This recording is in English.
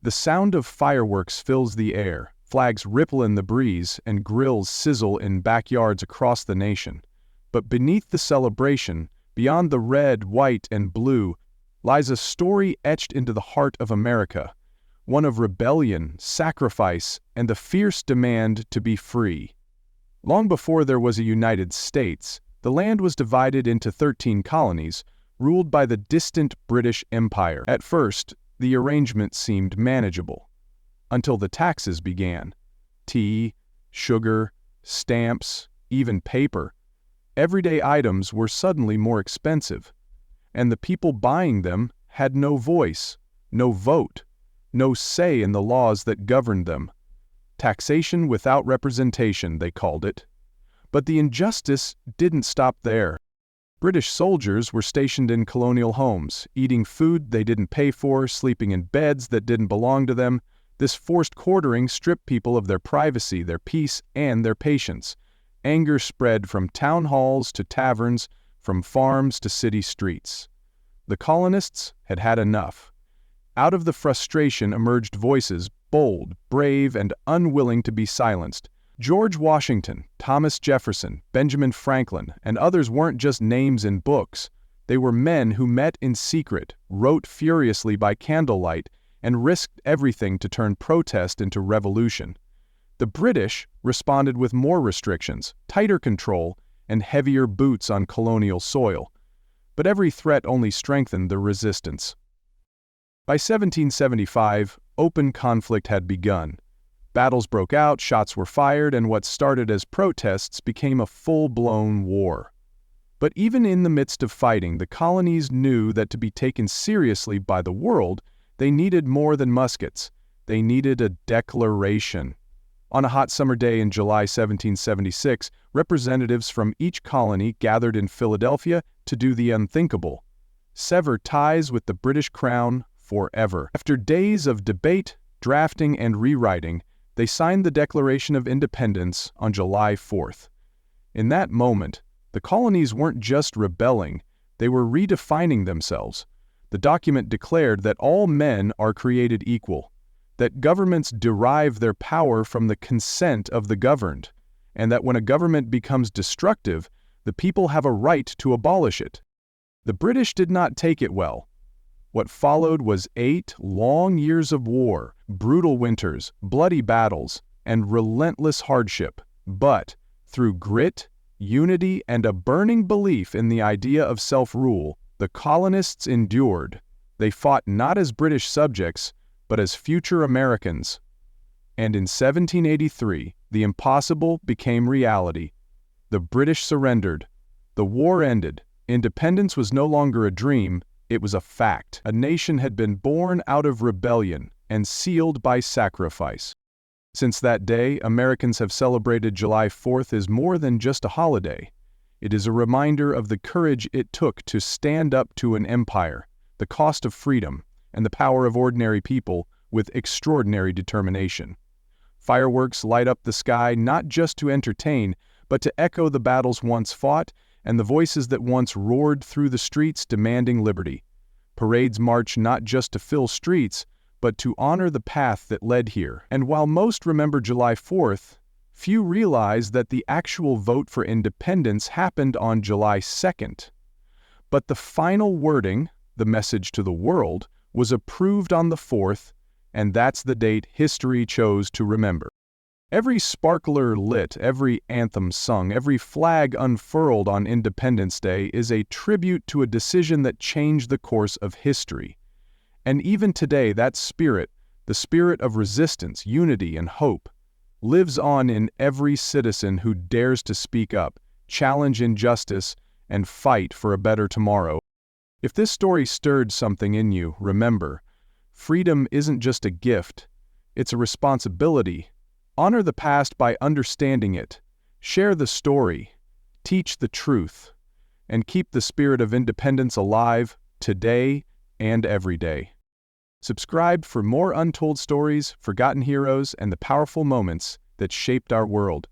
The sound of fireworks fills the air, flags ripple in the breeze, and grills sizzle in backyards across the nation. But beneath the celebration, beyond the red, white, and blue, lies a story etched into the heart of America, one of rebellion, sacrifice, and the fierce demand to be free. Long before there was a United States, the land was divided into 13 colonies, ruled by the distant British Empire. At first, the arrangement seemed manageable, until the taxes began. Tea, sugar, stamps, even paper. Everyday items were suddenly more expensive, and the people buying them had no voice, no vote, no say in the laws that governed them. Taxation without representation, they called it. But the injustice didn't stop there. British soldiers were stationed in colonial homes, eating food they didn't pay for, sleeping in beds that didn't belong to them. This forced quartering stripped people of their privacy, their peace, and their patience. Anger spread from town halls to taverns, from farms to city streets. The colonists had had enough. Out of the frustration emerged voices, bold, brave, and unwilling to be silenced. George Washington, Thomas Jefferson, Benjamin Franklin, and others weren't just names in books. They were men who met in secret, wrote furiously by candlelight, and risked everything to turn protest into revolution. The British responded with more restrictions, tighter control, and heavier boots on colonial soil. But every threat only strengthened the resistance. By 1775, open conflict had begun. Battles broke out, shots were fired, and what started as protests became a full-blown war. But even in the midst of fighting, the colonies knew that to be taken seriously by the world, they needed more than muskets. They needed a declaration. On a hot summer day in July 1776, representatives from each colony gathered in Philadelphia to do the unthinkable: sever ties with the British Crown forever. After days of debate, drafting, and rewriting, they signed the Declaration of Independence on July 4th. In that moment, the colonies weren't just rebelling, they were redefining themselves. The document declared that all men are created equal, that governments derive their power from the consent of the governed, and that when a government becomes destructive, the people have a right to abolish it. The British did not take it well. What followed was 8 long years of war, brutal winters, bloody battles, and relentless hardship. But, through grit, unity, and a burning belief in the idea of self-rule, the colonists endured. They fought not as British subjects, but as future Americans. And in 1783, the impossible became reality. The British surrendered. The war ended. Independence was no longer a dream, it was a fact. A nation had been born out of rebellion and sealed by sacrifice. Since that day, Americans have celebrated July 4th as more than just a holiday. It is a reminder of the courage it took to stand up to an empire, the cost of freedom, and the power of ordinary people with extraordinary determination. Fireworks light up the sky not just to entertain, but to echo the battles once fought and the voices that once roared through the streets demanding liberty. Parades march not just to fill streets, but to honor the path that led here. And while most remember July 4th, few realize that the actual vote for independence happened on July 2nd. But the final wording, the message to the world, was approved on the 4th, and that's the date history chose to remember. Every sparkler lit, every anthem sung, every flag unfurled on Independence Day is a tribute to a decision that changed the course of history. And even today, that spirit, the spirit of resistance, unity, and hope, lives on in every citizen who dares to speak up, challenge injustice, and fight for a better tomorrow. If this story stirred something in you, remember, freedom isn't just a gift, it's a responsibility. Honor the past by understanding it, share the story, teach the truth, and keep the spirit of independence alive today and every day. Subscribe for more untold stories, forgotten heroes, and the powerful moments that shaped our world.